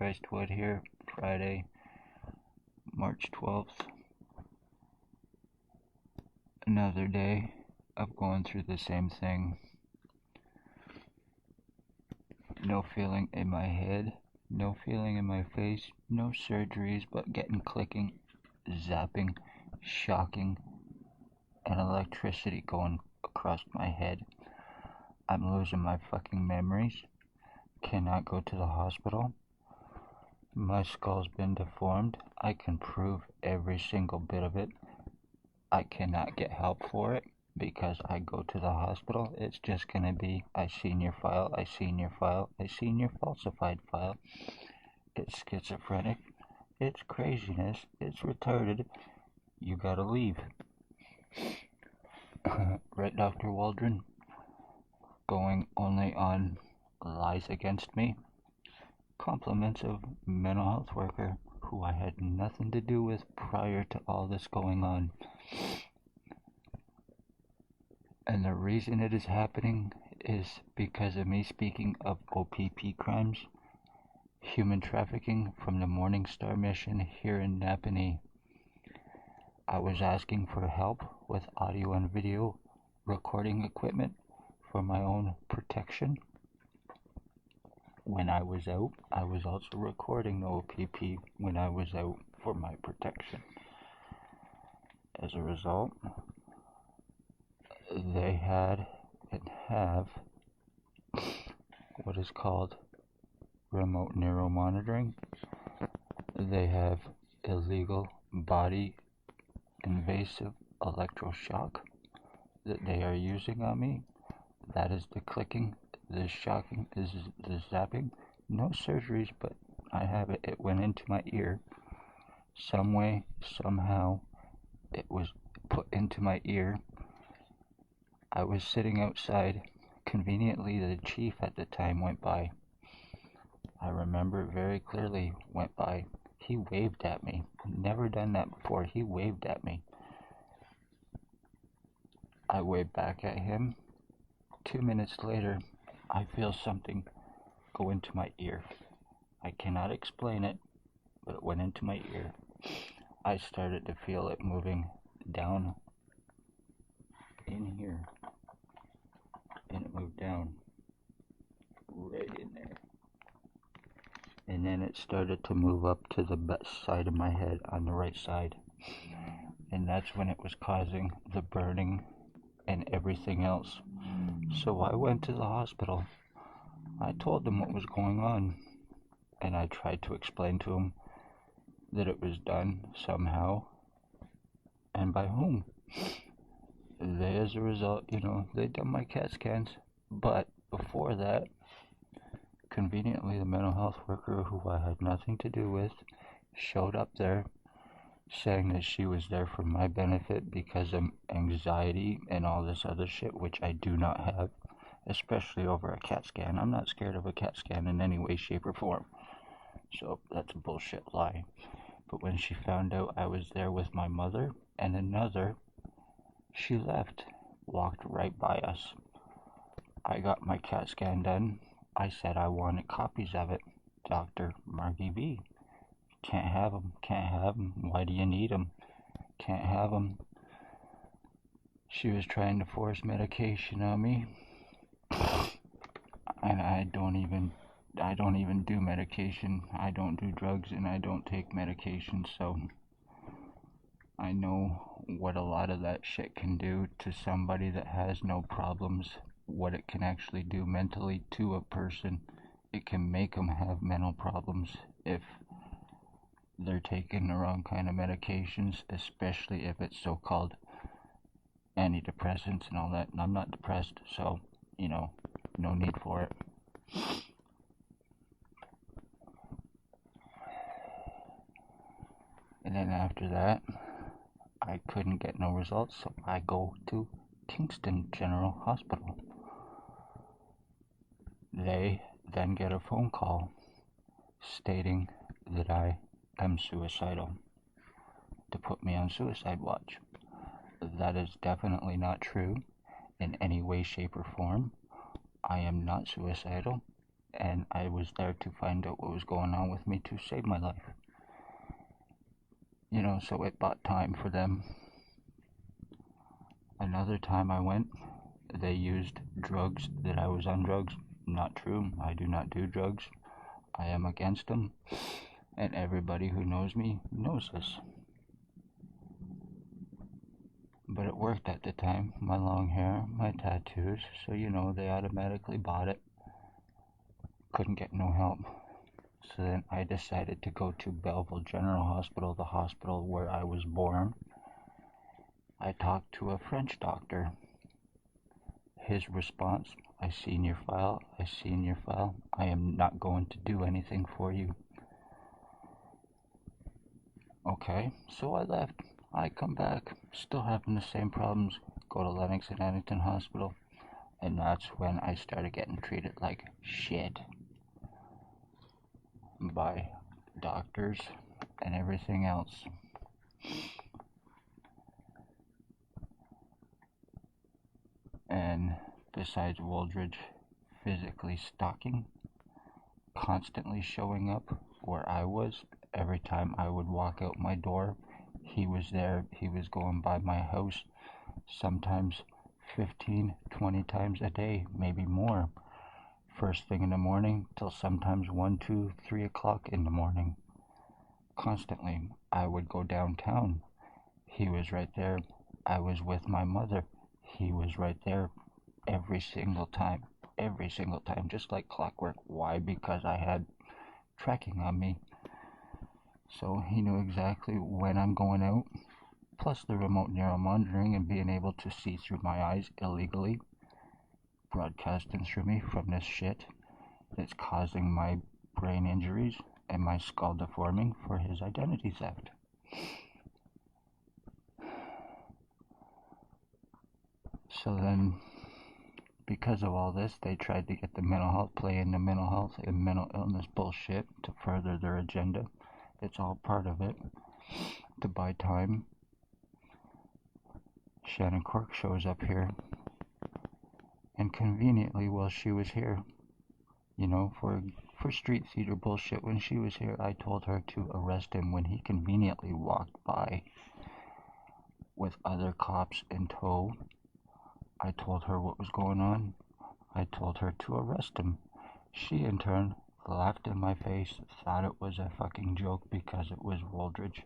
Christ Wood here, Friday, March 12th. Another day of going through the same thing. No feeling in my head, no feeling in my face, no surgeries, but getting clicking, zapping, shocking, and electricity going across my head. I'm losing my fucking memories. Cannot go to the hospital. My skull's been deformed. I can prove every single bit of it. I cannot get help for it because I go to the hospital. It's just gonna be, I seen your file, I seen your file, I seen your falsified file. It's schizophrenic. It's craziness. It's retarded. You gotta leave. Right, Dr. Waldron? Going only on lies against me. Compliments of mental health worker who I had nothing to do with prior to all this going on. And the reason it is happening is because of me speaking of OPP crimes, human trafficking from the Morning Star mission here in Napanee. I was asking for help with audio and video recording equipment for my own protection. When I was out, I was also recording the OPP when I was out for my protection. As a result, they had and have what is called remote neuromonitoring. They have illegal body invasive electroshock that they are using on me. That is the clicking, the shocking, is the zapping. No surgeries, but I have it. It went into my ear. Some way, somehow, it was put into my ear. I was sitting outside. Conveniently, the chief at the time went by. I remember it very clearly, went by. He waved at me. Never done that before. He waved at me. I waved back at him. 2 minutes later, I feel something go into my ear. I cannot explain it, but it went into my ear. I started to feel it moving down in here, and it moved down right in there. And then it started to move up to the side of my head on the right side. And that's when it was causing the burning and everything else. So I went to the hospital. I told them what was going on, and I tried to explain to them that it was done somehow, and by whom. They, as a result, they done my CAT scans, but before that, conveniently, the mental health worker who I had nothing to do with showed up there saying that she was there for my benefit because of anxiety and all this other shit, which I do not have, especially over a CAT scan. I'm not scared of a CAT scan in any way, shape, or form. So that's a bullshit lie. But when she found out I was there with my mother and another, she left, walked right by us. I got my CAT scan done. I said I wanted copies of it. Dr. Margie V. Can't have them. Can't have them. Why do you need them? Can't have them. She was trying to force medication on me. And I don't even do medication. I don't do drugs and I don't take medication, so I know what a lot of that shit can do to somebody that has no problems, what it can actually do mentally to a person. It can make them have mental problems if they're taking the wrong kind of medications, especially if it's so-called antidepressants and all that. And I'm not depressed, so, no need for it. And then after that, I couldn't get no results, so I go to Kingston General Hospital. They then get a phone call stating that I am suicidal, to put me on suicide watch. That is definitely not true in any way, shape, or form. I am not suicidal, and I was there to find out what was going on with me to save my life. So it bought time for them. Another time I went, they used drugs, that I was on drugs. Not true. I do not do drugs. I am against them, and everybody who knows me knows this. But it worked at the time. My long hair, my tattoos, so they automatically bought it. Couldn't get no help. So then I decided to go to Belleville General Hospital, the hospital where I was born. I talked to a French doctor. His response, I seen your file. I am not going to do anything for you. Okay, so I left. I come back, still having the same problems, go to Lennox and Addington Hospital, and that's when I started getting treated like shit by doctors and everything else. And besides Wooldridge physically stalking, constantly showing up where I was, every time I would walk out my door, he was there. He was going by my house, sometimes 15, 20 times a day, maybe more. First thing in the morning till sometimes 1, 2, 3 o'clock in the morning. Constantly. I would go downtown. He was right there. I was with my mother. He was right there every single time, just like clockwork. Why? Because I had tracking on me. So he knew exactly when I'm going out, plus the remote neuromonitoring and being able to see through my eyes illegally, broadcasting through me from this shit that's causing my brain injuries and my skull deforming for his identity theft. So then, because of all this, they tried to get the mental health, play into mental health and mental illness bullshit to further their agenda. It's all part of it. To buy time, Shannon Cork shows up here, and conveniently while she was here, for street theater bullshit, when she was here, I told her to arrest him when he conveniently walked by with other cops in tow. I told her what was going on. I told her to arrest him. She, in turn, laughed in my face, thought it was a fucking joke because it was Wooldridge.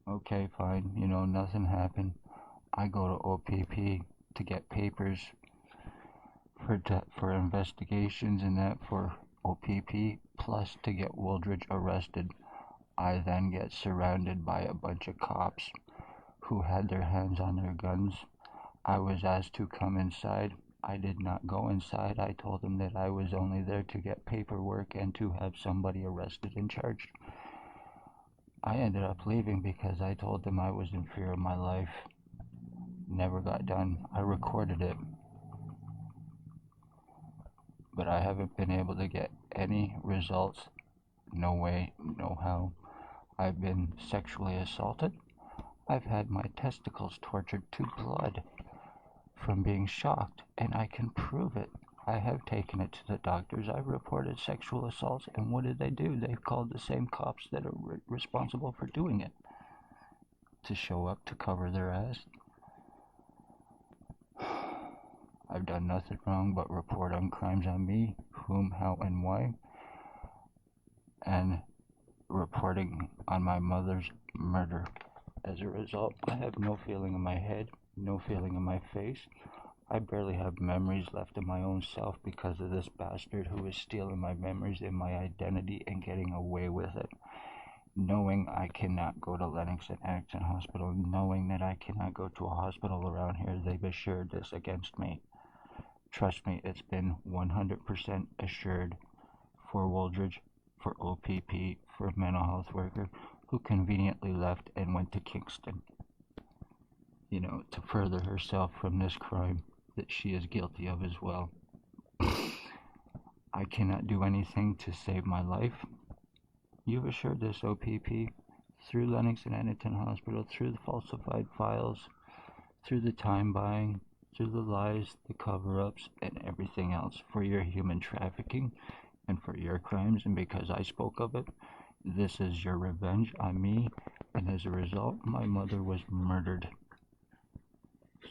Okay, fine, nothing happened. I go to OPP to get papers for investigations and that for OPP, plus to get Wooldridge arrested. I then get surrounded by a bunch of cops who had their hands on their guns. I was asked to come inside. I did not go inside. I told them that I was only there to get paperwork and to have somebody arrested and charged. I ended up leaving because I told them I was in fear of my life. Never got done. I recorded it. But I haven't been able to get any results. No way, no how. I've been sexually assaulted. I've had my testicles tortured to blood from being shocked, and I can prove it. I have taken it to the doctors. I reported sexual assaults, and what did they do? They called the same cops that are responsible for doing it to show up to cover their ass. I've done nothing wrong but report on crimes on me, whom, how, and why, and reporting on my mother's murder. As a result, I have no feeling in my head, no feeling in my face. I barely have memories left of my own self because of this bastard who is stealing my memories and my identity and getting away with it. Knowing I cannot go to Lennox and Addington Hospital, knowing that I cannot go to a hospital around here, they've assured this against me. Trust me, it's been 100% assured for Wooldridge, for OPP, for a mental health worker who conveniently left and went to Kingston, to further herself from this crime that she is guilty of as well. I cannot do anything to save my life. You've assured this, OPP, through Lennox and Addington Hospital, through the falsified files, through the time buying, through the lies, the cover-ups, and everything else for your human trafficking and for your crimes, and because I spoke of it, this is your revenge on me, and as a result, my mother was murdered.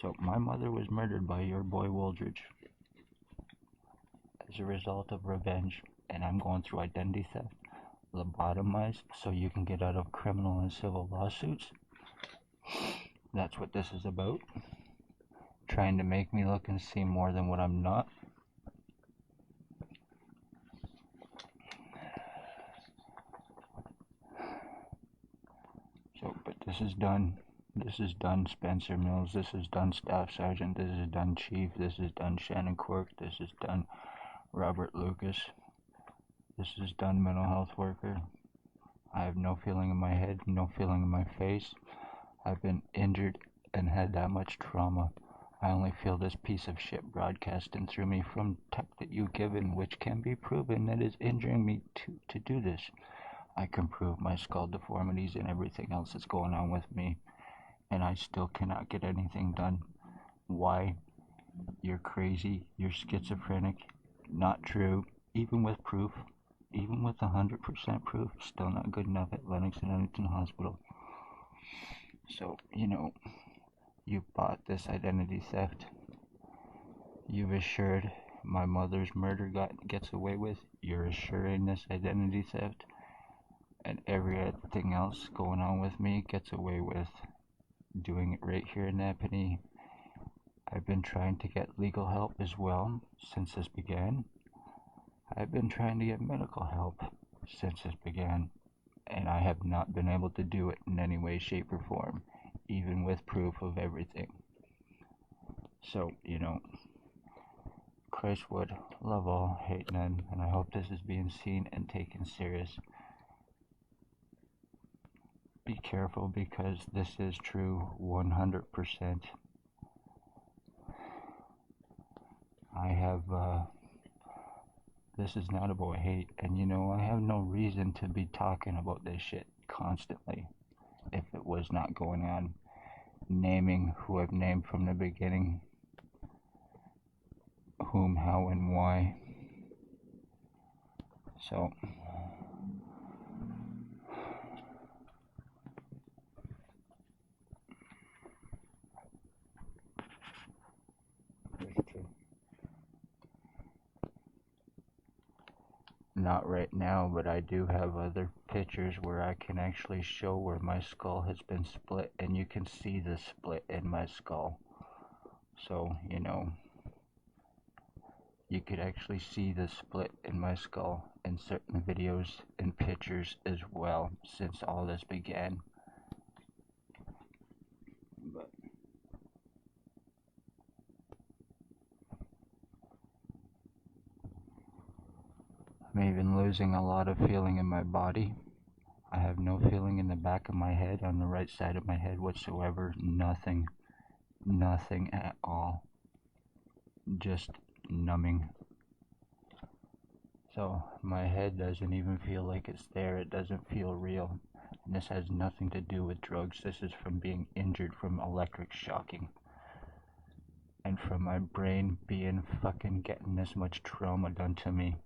So my mother was murdered by your boy Woldridge as a result of revenge, and I'm going through identity theft, lobotomized, so you can get out of criminal and civil lawsuits. That's what this is about. Trying to make me look and seem more than what I'm not. So, but this is done. This is done Spencer Mills. This is done Staff Sergeant. This is done Chief. This is done Shannon Cork. This is done Robert Lucas. This is done mental health worker. I have no feeling in my head, no feeling in my face. I've been injured and had that much trauma. I only feel this piece of shit broadcasting through me from tech that you've given, which can be proven that is injuring me to do this. I can prove my skull deformities and everything else that's going on with me, and I still cannot get anything done. Why? You're crazy, you're schizophrenic, not true, even with proof, even with 100% proof, still not good enough at Lennox and Huntington Hospital. So, you bought this identity theft. You've assured my mother's murder gets away with. You're assuring this identity theft, and everything else going on with me gets away with. Doing it right here in Napanee. I've been trying to get legal help as well since this began. I've been trying to get medical help since this began, and I have not been able to do it in any way, shape, or form, even with proof of everything. So, Christ would, love all, hate none, and I hope this is being seen and taken serious. Be careful, because this is true 100%. I have, this is not about hate, and I have no reason to be talking about this shit constantly if it was not going on. Naming who I've named from the beginning, whom, how, and why. So, not right now, but I do have other pictures where I can actually show where my skull has been split, and you can see the split in my skull. So, you could actually see the split in my skull in certain videos and pictures as well since all this began. But I'm even losing a lot of feeling in my body. I have no feeling in the back of my head, on the right side of my head whatsoever. Nothing at all. Just numbing. So my head doesn't even feel like it's there. It doesn't feel real. And this has nothing to do with drugs. This is from being injured from electric shocking. And from my brain being fucking getting this much trauma done to me.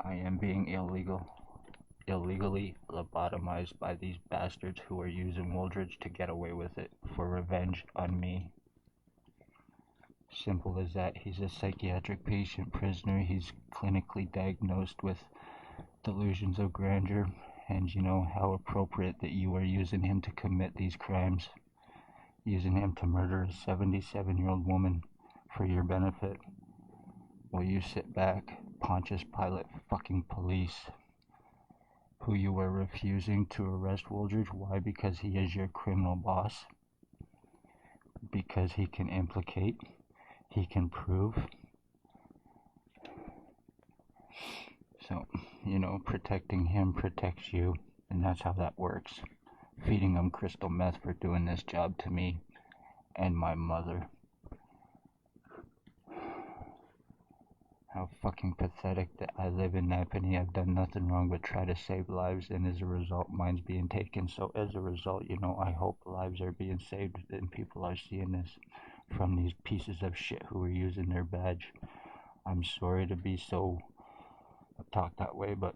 I am being illegally lobotomized by these bastards who are using Woldridge to get away with it for revenge on me. Simple as that. He's a psychiatric patient prisoner. He's clinically diagnosed with delusions of grandeur, and how appropriate that you are using him to commit these crimes, using him to murder a 77-year-old woman for your benefit, while you sit back, Pontius Pilate fucking police, who you were refusing to arrest Woldridge. Why? Because he is your criminal boss. Because he can implicate, he can prove. So, protecting him protects you, and that's how that works. Feeding him crystal meth for doing this job to me and my mother. how fucking pathetic that I live in Napanee. I've done nothing wrong but try to save lives, and as a result, mine's being taken. So as a result, I hope lives are being saved and people are seeing this from these pieces of shit who are using their badge. I'm sorry to be so talk that way, but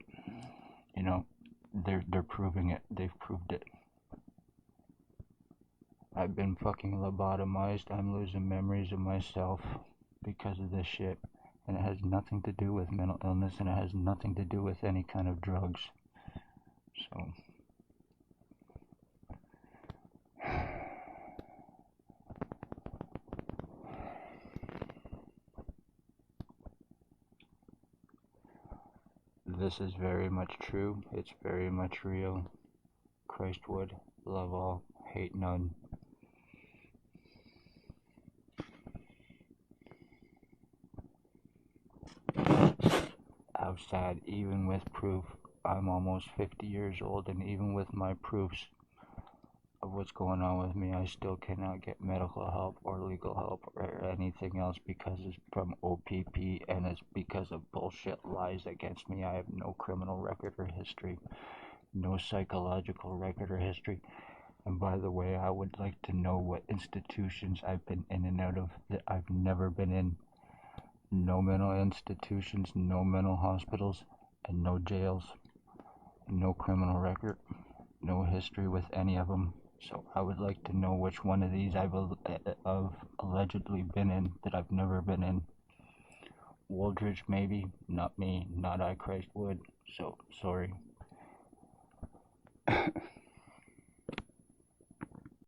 they're proving it. They've proved it. I've been fucking lobotomized. I'm losing memories of myself because of this shit. And it has nothing to do with mental illness, and it has nothing to do with any kind of drugs. So this is very much true. It's very much real. Christ would love all, hate none. How sad, even with proof. I'm almost 50 years old, and even with my proofs of what's going on with me, I still cannot get medical help or legal help or anything else because it's from OPP, and it's because of bullshit lies against me. I have no criminal record or history, no psychological record or history. And by the way, I would like to know what institutions I've been in and out of that I've never been in. No mental institutions, no mental hospitals, and no jails. No criminal record, no history with any of them. So I would like to know which one of these I've allegedly been in that I've never been in. Wooldridge, maybe. Not me. Not I, Christ would. So, sorry.